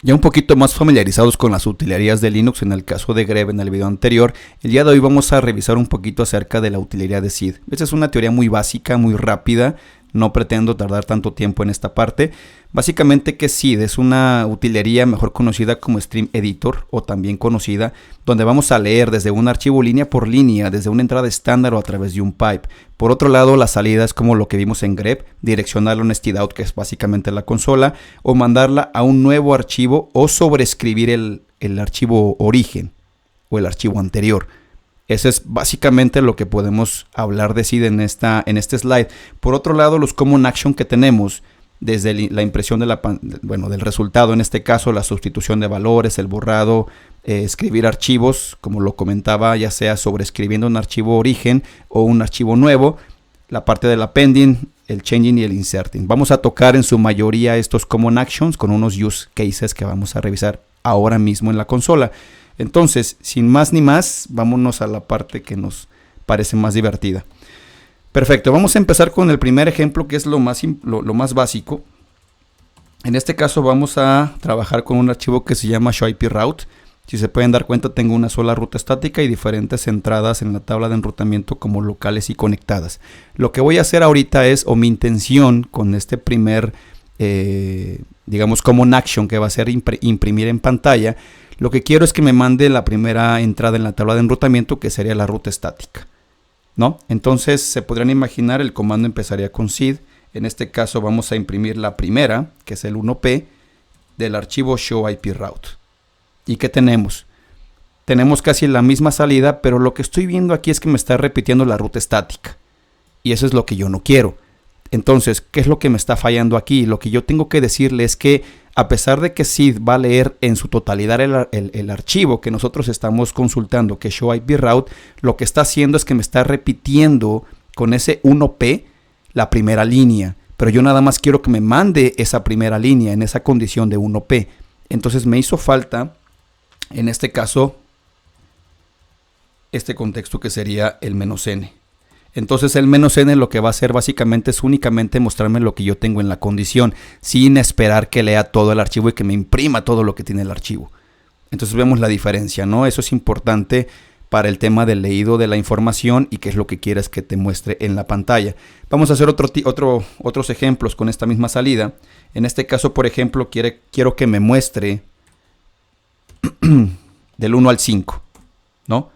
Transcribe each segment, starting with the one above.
Ya un poquito más familiarizados con las utilerías de Linux, en el caso de grep en el video anterior, el día de hoy vamos a revisar un poquito acerca de la utilería de seed. Esta es una teoría muy básica, muy rápida, no pretendo tardar tanto tiempo en esta parte. Básicamente que seed es una utilería mejor conocida como Stream Editor o también conocida, donde vamos a leer desde un archivo línea por línea, desde una entrada estándar o a través de un pipe. Por otro lado, la salida es como lo que vimos en grep, direccionarla a un stdout, que es básicamente la consola, o mandarla a un nuevo archivo o sobreescribir el archivo origen o el archivo anterior. Eso es básicamente lo que podemos hablar de seed en este slide. Por otro lado, los common action que tenemos desde la impresión del resultado, en este caso la sustitución de valores, el borrado, escribir archivos, como lo comentaba, ya sea sobreescribiendo un archivo origen o un archivo nuevo, la parte del appending, el changing y el inserting. Vamos a tocar en su mayoría estos common actions con unos use cases que vamos a revisar ahora mismo en la consola. Entonces, sin más ni más, vámonos a la parte que nos parece más divertida. Perfecto, vamos a empezar con el primer ejemplo, que es lo más básico. En este caso vamos a trabajar con un archivo que se llama showIPRoute. Si se pueden dar cuenta, tengo una sola ruta estática y diferentes entradas en la tabla de enrutamiento como locales y conectadas. Lo que voy a hacer ahorita es, o mi intención con este primer, digamos, common action que va a ser imprimir en pantalla, lo que quiero es que me mande la primera entrada en la tabla de enrutamiento, que sería la ruta estática, ¿no? Entonces se podrían imaginar, el comando empezaría con seed. En este caso vamos a imprimir la primera, que es el 1p del archivo showIPRoute. ¿Y qué tenemos? Tenemos casi la misma salida, pero lo que estoy viendo aquí es que me está repitiendo la ruta estática. Y eso es lo que yo no quiero. Entonces, ¿qué es lo que me está fallando aquí? Lo que yo tengo que decirle es que, a pesar de que seed va a leer en su totalidad el archivo que nosotros estamos consultando, que es showIPRoute, lo que está haciendo es que me está repitiendo con ese 1p la primera línea. Pero yo nada más quiero que me mande esa primera línea en esa condición de 1p. Entonces me hizo falta, en este caso, este contexto que sería el "-n". Entonces el "-n" lo que va a hacer básicamente es únicamente mostrarme lo que yo tengo en la condición, sin esperar que lea todo el archivo y que me imprima todo lo que tiene el archivo. Entonces vemos la diferencia, ¿no? Eso es importante para el tema del leído de la información y qué es lo que quieres que te muestre en la pantalla. Vamos a hacer otros ejemplos con esta misma salida. En este caso, por ejemplo, quiero que me muestre del 1 al 5, ¿no?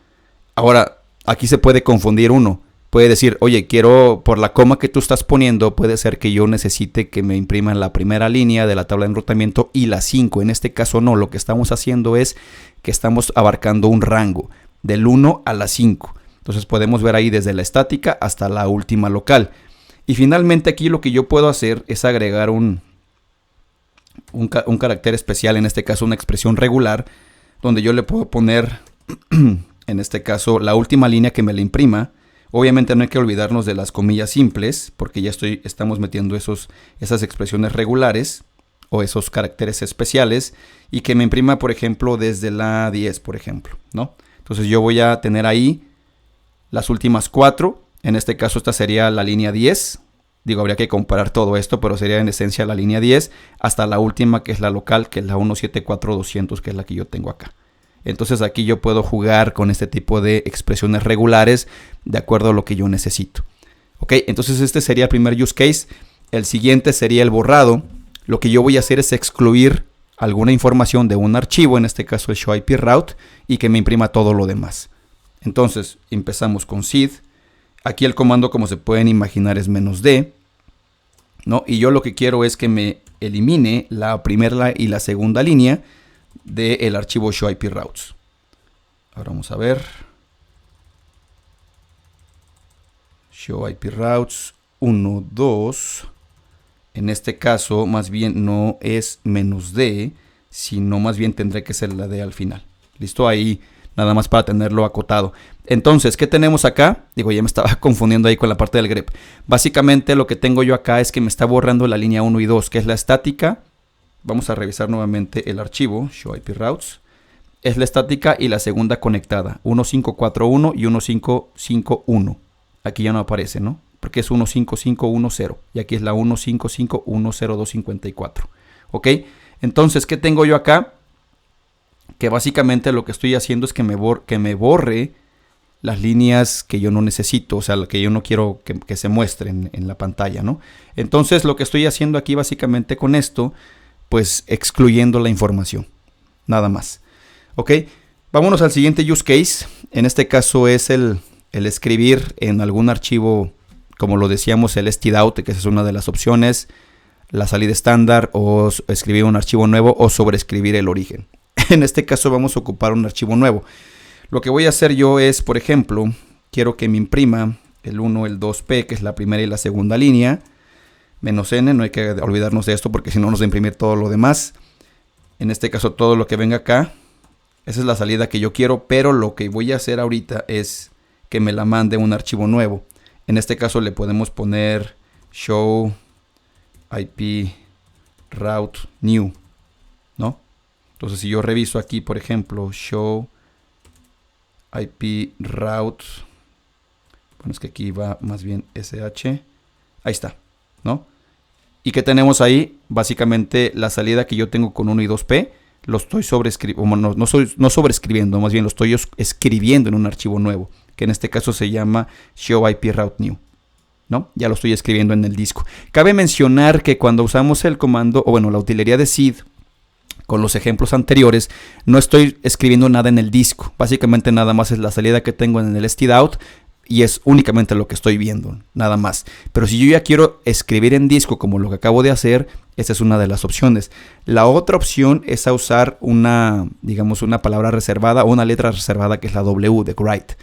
Ahora, aquí se puede confundir uno. Puede decir, oye, quiero, por la coma que tú estás poniendo, puede ser que yo necesite que me impriman la primera línea de la tabla de enrutamiento y la 5. En este caso no, lo que estamos haciendo es que estamos abarcando un rango del 1 a la 5. Entonces podemos ver ahí desde la estática hasta la última local. Y finalmente aquí lo que yo puedo hacer es agregar un carácter especial, en este caso una expresión regular, donde yo le puedo poner, en este caso, la última línea que me la imprima. Obviamente no hay que olvidarnos de las comillas simples, porque ya estamos metiendo esas expresiones regulares o esos caracteres especiales, y que me imprima, por ejemplo, desde la 10, por ejemplo, ¿no? Entonces yo voy a tener ahí las últimas 4. En este caso esta sería la línea 10. Digo, habría que comparar todo esto, pero sería en esencia la línea 10 hasta la última, que es la local, que es la 174200, que es la que yo tengo acá. Entonces aquí yo puedo jugar con este tipo de expresiones regulares de acuerdo a lo que yo necesito. Ok, entonces este sería el primer use case. El siguiente sería el borrado. Lo que yo voy a hacer es excluir alguna información de un archivo, en este caso el showIPRoute, y que me imprima todo lo demás. Entonces empezamos con seed. Aquí el comando, como se pueden imaginar, es "-d", ¿no? Y yo lo que quiero es que me elimine la primera y la segunda línea del archivo showIPRoutes. Ahora vamos a ver. showIPRoutes 1, 2. En este caso, más bien no es "-d", sino más bien tendré que ser la D al final. ¿Listo? Ahí nada más para tenerlo acotado. Entonces, ¿qué tenemos acá? Digo, ya me estaba confundiendo ahí con la parte del grep. Básicamente lo que tengo yo acá es que me está borrando la línea 1 y 2, que es la estática. Vamos a revisar nuevamente el archivo, showIPRoutes. Es la estática y la segunda conectada, 1541 y 1551. Aquí ya no aparece, ¿no? Porque es 15510 y aquí es la 155102554. ¿Ok? Entonces, ¿qué tengo yo acá? Que básicamente lo que estoy haciendo es que me borre las líneas que yo no necesito, o sea, lo que yo no quiero que se muestren en la pantalla, ¿no? Entonces, lo que estoy haciendo aquí básicamente con esto, pues excluyendo la información, nada más. Ok, vámonos al siguiente use case. En este caso es el escribir en algún archivo, como lo decíamos, el stdout, que esa es una de las opciones, la salida estándar, o escribir un archivo nuevo, o sobreescribir el origen. En este caso vamos a ocupar un archivo nuevo. Lo que voy a hacer yo es, por ejemplo, quiero que me imprima el 1, el 2P, que es la primera y la segunda línea, menos N, no hay que olvidarnos de esto porque si no nos va a imprimir todo lo demás. En este caso todo lo que venga acá, esa es la salida que yo quiero, pero lo que voy a hacer ahorita es que me la mande un archivo nuevo. En este caso le podemos poner show IP route new, ¿no? Entonces si yo reviso aquí, por ejemplo, show IP route, bueno, es que aquí va más bien SH, ahí está, ¿no? ¿Y qué tenemos ahí? Básicamente la salida que yo tengo con 1 y 2P, lo estoy sobreescribiendo, no sobreescribiendo, más bien lo estoy escribiendo en un archivo nuevo, que en este caso se llama show IP route new, ¿no? Ya lo estoy escribiendo en el disco. Cabe mencionar que cuando usamos el comando, o bueno, la utilería de seed, con los ejemplos anteriores, no estoy escribiendo nada en el disco. Básicamente nada más es la salida que tengo en el stdout y es únicamente lo que estoy viendo, nada más. Pero si yo ya quiero escribir en disco como lo que acabo de hacer, esa es una de las opciones. La otra opción es a usar una, digamos, una palabra reservada o una letra reservada que es la W de write.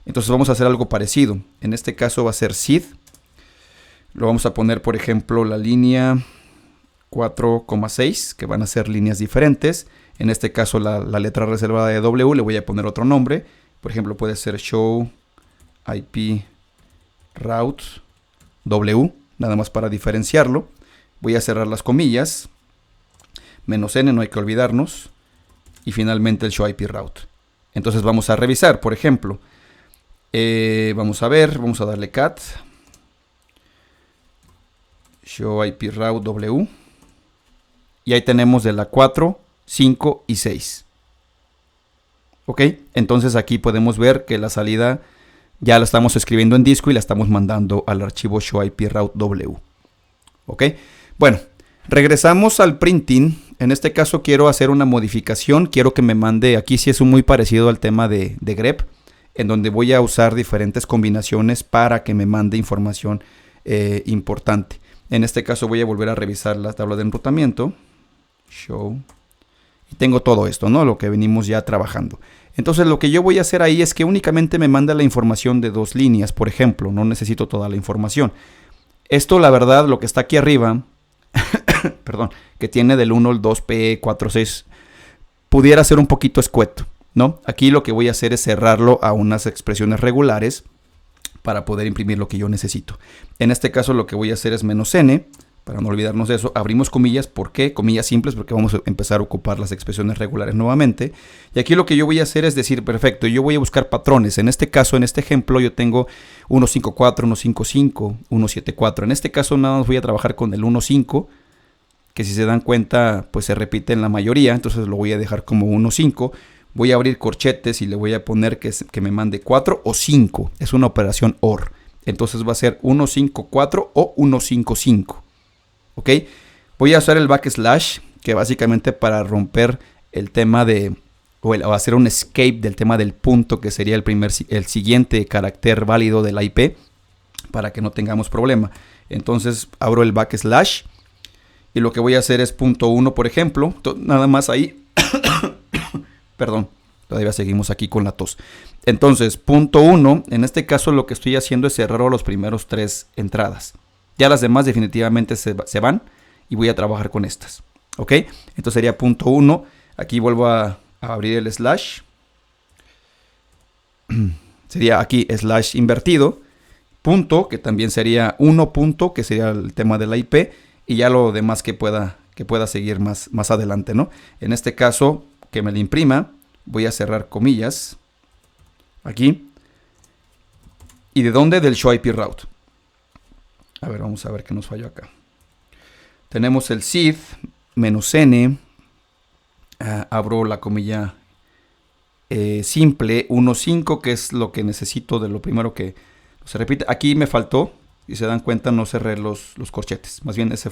Entonces vamos a hacer algo parecido. En este caso va a ser seed. Lo vamos a poner, por ejemplo, la línea 4,6, que van a ser líneas diferentes. En este caso la letra reservada de W le voy a poner otro nombre. Por ejemplo, puede ser show IP route W, nada más para diferenciarlo. Voy a cerrar las comillas, menos N, no hay que olvidarnos, y finalmente el show IP route. Entonces vamos a revisar, por ejemplo, vamos a ver, vamos a darle cat show IP route W, y ahí tenemos de la 4, 5 y 6. Ok, entonces aquí podemos ver que la salida ya la estamos escribiendo en disco y la estamos mandando al archivo show IP route W. Ok, bueno, regresamos al printing. En este caso quiero hacer una modificación. Quiero que me mande, aquí sí es muy parecido al tema de grep, en donde voy a usar diferentes combinaciones para que me mande información importante. En este caso voy a volver a revisar la tabla de enrutamiento. Show. Y tengo todo esto, ¿no? Lo que venimos ya trabajando. Entonces lo que yo voy a hacer ahí es que únicamente me manda la información de 2 líneas, por ejemplo. No necesito toda la información. Esto, la verdad, lo que está aquí arriba, perdón, que tiene del 1 al 2P, 4, 6, pudiera ser un poquito escueto, ¿no? Aquí lo que voy a hacer es cerrarlo a unas expresiones regulares para poder imprimir lo que yo necesito. En este caso lo que voy a hacer es menos N, para no olvidarnos de eso. Abrimos comillas, ¿por qué? Comillas simples, porque vamos a empezar a ocupar las expresiones regulares nuevamente. Y aquí lo que yo voy a hacer es decir, perfecto, yo voy a buscar patrones. En este caso, en este ejemplo, yo tengo 154, 155, 174. En este caso nada más voy a trabajar con el 15, que si se dan cuenta, pues se repite en la mayoría. Entonces lo voy a dejar como 15. Voy a abrir corchetes y le voy a poner que me mande 4 o 5. Es una operación OR. Entonces va a ser 154 o 155. ¿Ok? Voy a usar el backslash, que básicamente para romper el tema de, o hacer un escape del tema del punto, que sería el siguiente carácter válido de la IP, para que no tengamos problema. Entonces abro el backslash y lo que voy a hacer es .1, por ejemplo, nada más ahí. Perdón, todavía seguimos aquí con la tos. Entonces, .1, en este caso lo que estoy haciendo es cerrar los primeros 3 entradas. Ya las demás definitivamente se van y voy a trabajar con estas. ¿Ok? Entonces sería .1. Aquí vuelvo a abrir el slash. Sería aquí slash invertido. Punto, que también sería 1 punto, que sería el tema de la IP. Y ya lo demás que pueda seguir más adelante, ¿no? En este caso, que me la imprima, voy a cerrar comillas. Aquí. ¿Y de dónde? Del show IP route. A ver, vamos a ver qué nos falló acá. Tenemos el seed, menos N, abro la comilla simple 1.5, que es lo que necesito de lo primero que se repite. Aquí me faltó, si se dan cuenta, no cerré los corchetes. Más bien ese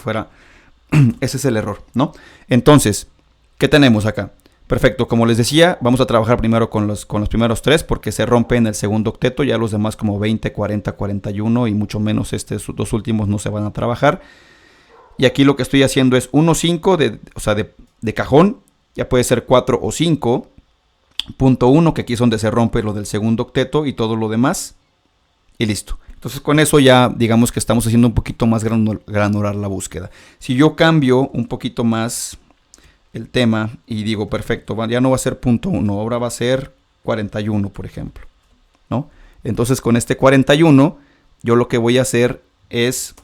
es el error, ¿no? Entonces, ¿qué tenemos acá? Perfecto, como les decía, vamos a trabajar primero con los primeros tres porque se rompe en el segundo octeto. Ya los demás como 20, 40, 41 y mucho menos estos dos últimos no se van a trabajar. Y aquí lo que estoy haciendo es 1.5 de cajón. Ya puede ser 4 o 5. Punto 1, que aquí es donde se rompe lo del segundo octeto y todo lo demás. Y listo. Entonces con eso ya digamos que estamos haciendo un poquito más granular la búsqueda. Si yo cambio un poquito más el tema y digo, perfecto, ya no va a ser punto 1, ahora va a ser 41, por ejemplo, ¿no? Entonces con este 41 yo lo que voy a hacer es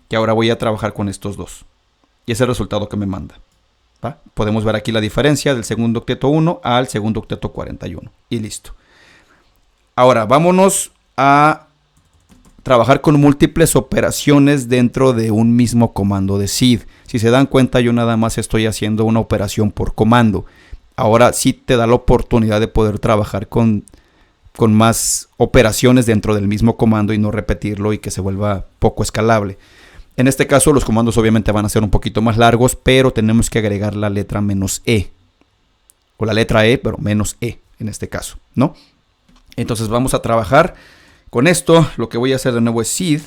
que ahora voy a trabajar con estos dos. Y ese es el resultado que me manda. ¿Va? Podemos ver aquí la diferencia del segundo octeto 1 al segundo octeto 41. Y listo. Ahora vámonos a trabajar con múltiples operaciones dentro de un mismo comando de seed. Si se dan cuenta, yo nada más estoy haciendo una operación por comando. Ahora sí te da la oportunidad de poder trabajar con más operaciones dentro del mismo comando y no repetirlo y que se vuelva poco escalable. En este caso los comandos obviamente van a ser un poquito más largos, pero tenemos que agregar la letra -e. O la letra E, pero -e en este caso, ¿no? Entonces vamos a trabajar con esto. Lo que voy a hacer de nuevo es seed.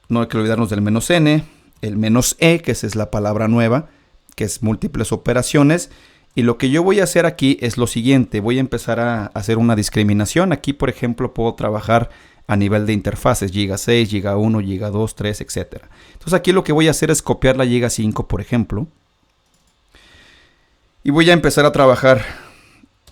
No hay que olvidarnos del -n. El -e, que esa es la palabra nueva, que es múltiples operaciones. Y lo que yo voy a hacer aquí es lo siguiente. Voy a empezar a hacer una discriminación. Aquí, por ejemplo, puedo trabajar a nivel de interfaces, giga 6, giga 1, giga 2, 3, etc. Entonces aquí lo que voy a hacer es copiar la giga 5, por ejemplo. Y voy a empezar a trabajar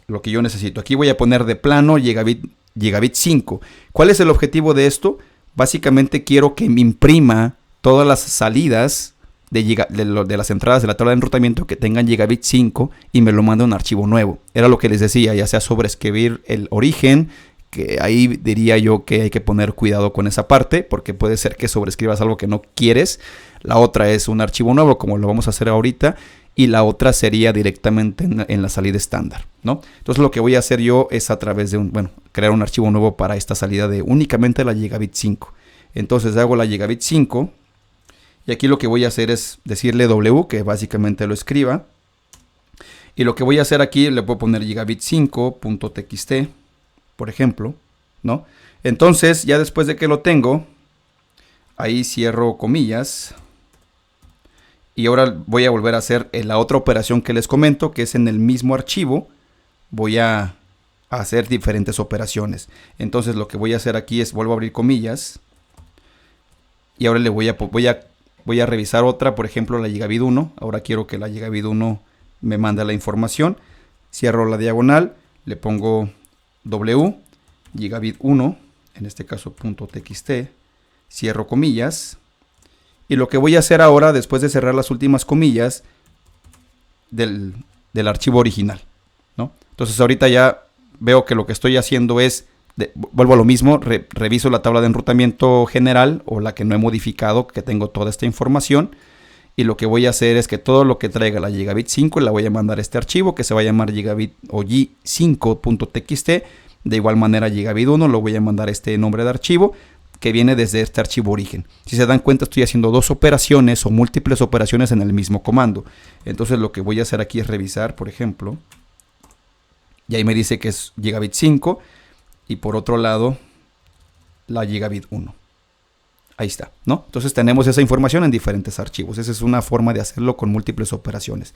lo que yo necesito. Aquí voy a poner de plano gigabit 5. ¿Cuál es el objetivo de esto? Básicamente quiero que me imprima todas las salidas de las entradas de la tabla de enrutamiento que tengan gigabit 5 y me lo mande un archivo nuevo. Era lo que les decía, ya sea sobreescribir el origen, que ahí diría yo que hay que poner cuidado con esa parte, porque puede ser que sobreescribas algo que no quieres. La otra es un archivo nuevo, como lo vamos a hacer ahorita, y la otra sería directamente en la salida estándar, ¿no? Entonces lo que voy a hacer yo es a través de crear un archivo nuevo para esta salida de únicamente la gigabit 5. Entonces hago la gigabit 5 y aquí lo que voy a hacer es decirle W, que básicamente lo escriba. Y lo que voy a hacer aquí, le puedo poner gigabit 5.txt, por ejemplo, ¿no? Entonces, ya después de que lo tengo, ahí cierro comillas. Y ahora voy a volver a hacer la otra operación que les comento, que es en el mismo archivo. Voy a hacer diferentes operaciones. Entonces, lo que voy a hacer aquí es, vuelvo a abrir comillas. Y ahora voy a revisar otra, por ejemplo, la gigabit 1. Ahora quiero que la gigabit 1 me mande la información. Cierro la diagonal, le pongo W, gigabit 1, en este caso .txt, cierro comillas. Y lo que voy a hacer ahora, después de cerrar las últimas comillas del archivo original, ¿no? Entonces ahorita ya veo que lo que estoy haciendo es, vuelvo a lo mismo, reviso la tabla de enrutamiento general o la que no he modificado, que tengo toda esta información. Y lo que voy a hacer es que todo lo que traiga la gigabit 5 la voy a mandar a este archivo que se va a llamar gigabit o g5.txt. De igual manera gigabit 1 lo voy a mandar a este nombre de archivo que viene desde este archivo origen. Si se dan cuenta, estoy haciendo dos operaciones o múltiples operaciones en el mismo comando. Entonces lo que voy a hacer aquí es revisar, por ejemplo, y ahí me dice que es gigabit 5 y por otro lado la gigabit 1. Ahí está, ¿no? Entonces tenemos esa información en diferentes archivos. Esa es una forma de hacerlo con múltiples operaciones.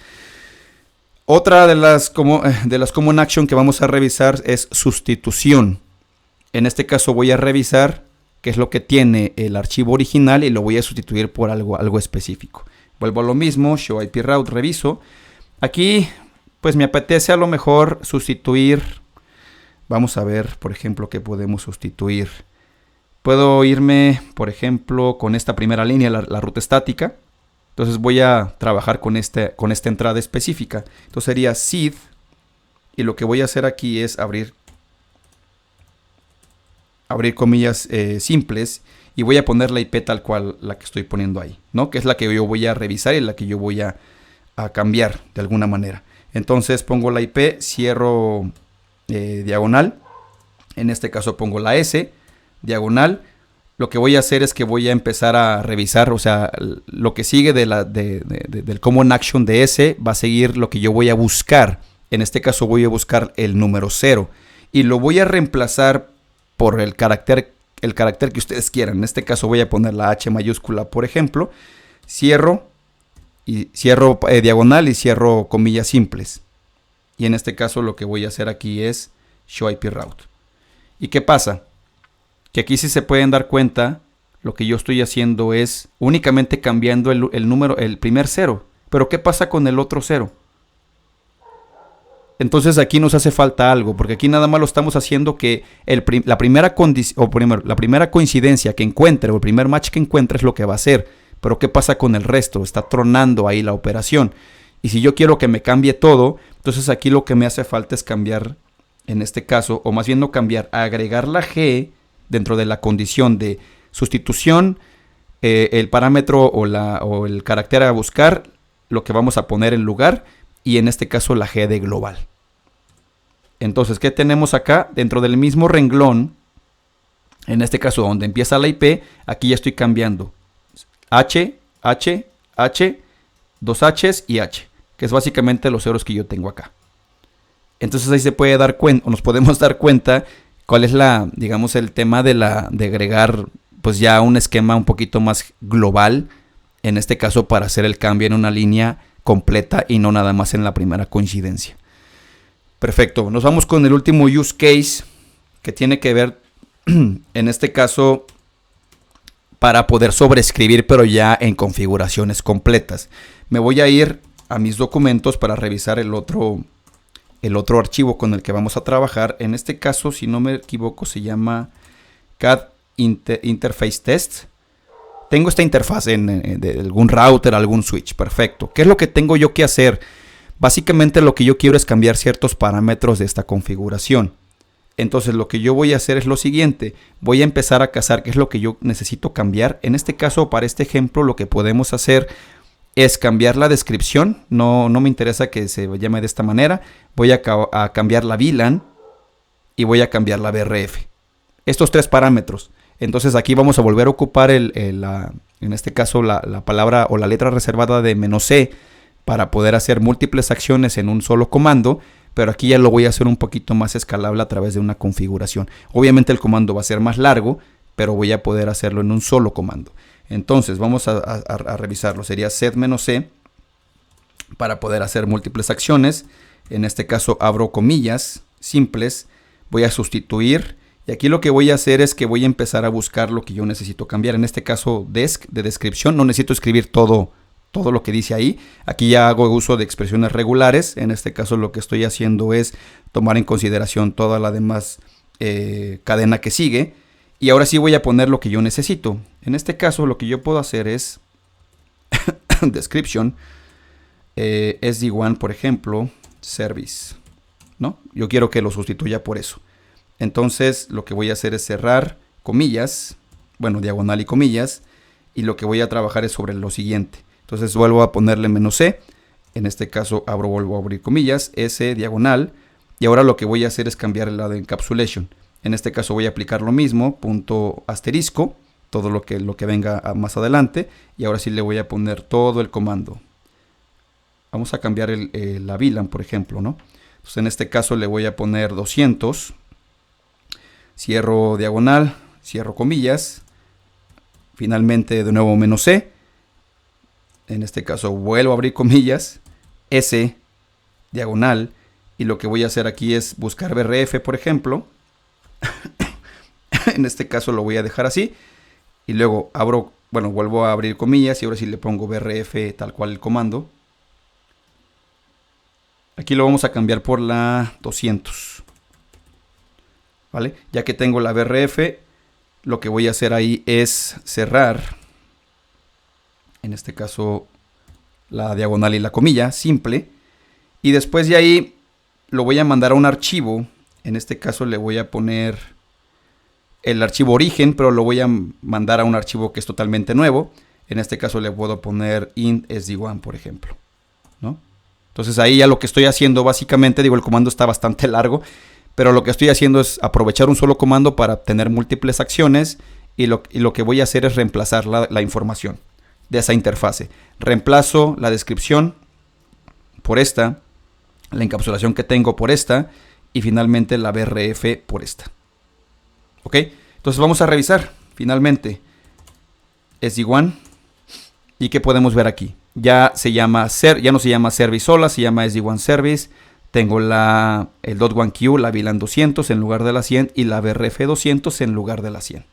Otra de las common action que vamos a revisar es sustitución. En este caso voy a revisar qué es lo que tiene el archivo original y lo voy a sustituir por algo específico. Vuelvo a lo mismo, show IP route, reviso. Aquí pues me apetece a lo mejor sustituir. Vamos a ver, por ejemplo, qué podemos sustituir. Puedo irme, por ejemplo, con esta primera línea, la ruta estática. Entonces voy a trabajar con esta entrada específica. Entonces sería seed. Y lo que voy a hacer aquí es abrir comillas simples. Y voy a poner la IP tal cual la que estoy poniendo ahí, ¿no? Que es la que yo voy a revisar y la que yo voy a cambiar de alguna manera. Entonces pongo la IP, cierro diagonal. En este caso pongo la S, diagonal. Lo que voy a hacer es que voy a empezar a revisar, o sea, lo que sigue del common action de S va a seguir lo que yo voy a buscar. En este caso voy a buscar el número 0 y lo voy a reemplazar por el carácter que ustedes quieran. En este caso voy a poner la H mayúscula, por ejemplo. Cierro diagonal y cierro comillas simples. Y en este caso lo que voy a hacer aquí es show IP route. ¿Y qué pasa? Que aquí sí se pueden dar cuenta, lo que yo estoy haciendo es únicamente cambiando el número, el primer 0. Pero ¿qué pasa con el otro 0? Entonces aquí nos hace falta algo, porque aquí nada más lo estamos haciendo que la primera coincidencia que encuentre o el primer match que encuentre es lo que va a hacer. Pero ¿qué pasa con el resto? Está tronando ahí la operación. Y si yo quiero que me cambie todo, entonces aquí lo que me hace falta es cambiar, en este caso, o más bien no cambiar, agregar la G dentro de la condición de sustitución, el parámetro o el carácter a buscar, lo que vamos a poner en lugar, y en este caso la G de global. Entonces, ¿qué tenemos acá? Dentro del mismo renglón, en este caso donde empieza la IP, aquí ya estoy cambiando H, H, H, 2 H's y H, que es básicamente los ceros que yo tengo acá. Entonces ahí se puede dar cuenta, o nos podemos dar cuenta cuál es digamos, el tema de agregar pues ya un esquema un poquito más global, en este caso para hacer el cambio en una línea completa y no nada más en la primera coincidencia. Perfecto, nos vamos con el último use case que tiene que ver en este caso para poder sobreescribir pero ya en configuraciones completas. Me voy a ir a mis documentos para revisar el otro archivo con el que vamos a trabajar. En este caso, si no me equivoco, se llama CAD Interface Test. Tengo esta interfaz de algún router, algún switch. Perfecto. ¿Qué es lo que tengo yo que hacer? Básicamente lo que yo quiero es cambiar ciertos parámetros de esta configuración. Entonces lo que yo voy a hacer es lo siguiente. Voy a empezar a cazar qué es lo que yo necesito cambiar. En este caso, para este ejemplo, lo que podemos hacer es cambiar la descripción. No me interesa que se llame de esta manera. Voy a cambiar la VLAN y voy a cambiar la BRF. Estos 3 parámetros. Entonces aquí vamos a volver a ocupar en este caso la palabra o la letra reservada de "-c" para poder hacer múltiples acciones en un solo comando. Pero aquí ya lo voy a hacer un poquito más escalable a través de una configuración. Obviamente el comando va a ser más largo, pero voy a poder hacerlo en un solo comando. Entonces vamos a revisarlo. Sería set-c para poder hacer múltiples acciones. En este caso abro comillas simples. Voy a sustituir. Y aquí lo que voy a hacer es que voy a empezar a buscar lo que yo necesito cambiar. En este caso desc de descripción. No necesito escribir todo lo que dice ahí. Aquí ya hago uso de expresiones regulares. En este caso lo que estoy haciendo es tomar en consideración toda la demás cadena que sigue. Y ahora sí voy a poner lo que yo necesito. En este caso lo que yo puedo hacer es description SD1, por ejemplo, service, ¿no? Yo quiero que lo sustituya por eso. Entonces lo que voy a hacer es cerrar comillas, bueno, diagonal y comillas, y lo que voy a trabajar es sobre lo siguiente. Entonces vuelvo a ponerle "-c. En este caso vuelvo a abrir comillas, S, diagonal, y ahora lo que voy a hacer es cambiar la de encapsulation. En este caso voy a aplicar lo mismo, punto asterisco, todo lo que venga más adelante, y ahora sí le voy a poner todo el comando. Vamos a cambiar la VLAN, por ejemplo, ¿no? Entonces en este caso le voy a poner 200, cierro diagonal, cierro comillas, finalmente de nuevo "-c. En este caso vuelvo a abrir comillas, S, diagonal, y lo que voy a hacer aquí es buscar BRF, por ejemplo. En este caso lo voy a dejar así, y luego vuelvo a abrir comillas, y ahora sí le pongo BRF tal cual el comando. Aquí lo vamos a cambiar por la 200. ¿Vale? Ya que tengo la BRF, lo que voy a hacer ahí es cerrar, en este caso la diagonal y la comilla, simple. Y después de ahí lo voy a mandar a un archivo. En este caso le voy a poner el archivo origen, pero lo voy a mandar a un archivo que es totalmente nuevo. En este caso le puedo poner int sd1, por ejemplo, ¿no? Entonces ahí ya lo que estoy haciendo básicamente, digo, el comando está bastante largo, pero lo que estoy haciendo es aprovechar un solo comando para tener múltiples acciones y lo que voy a hacer es reemplazar la información de esa interfase. Reemplazo la descripción por esta, la encapsulación que tengo por esta y finalmente la BRF por esta. ¿Ok? Entonces vamos a revisar finalmente SD-WAN y ¿qué podemos ver aquí? Ya no se llama Service sola, se llama SD-WAN Service. Tengo el .1Q, la VLAN 200 en lugar de la 100 y la BRF 200 en lugar de la 100.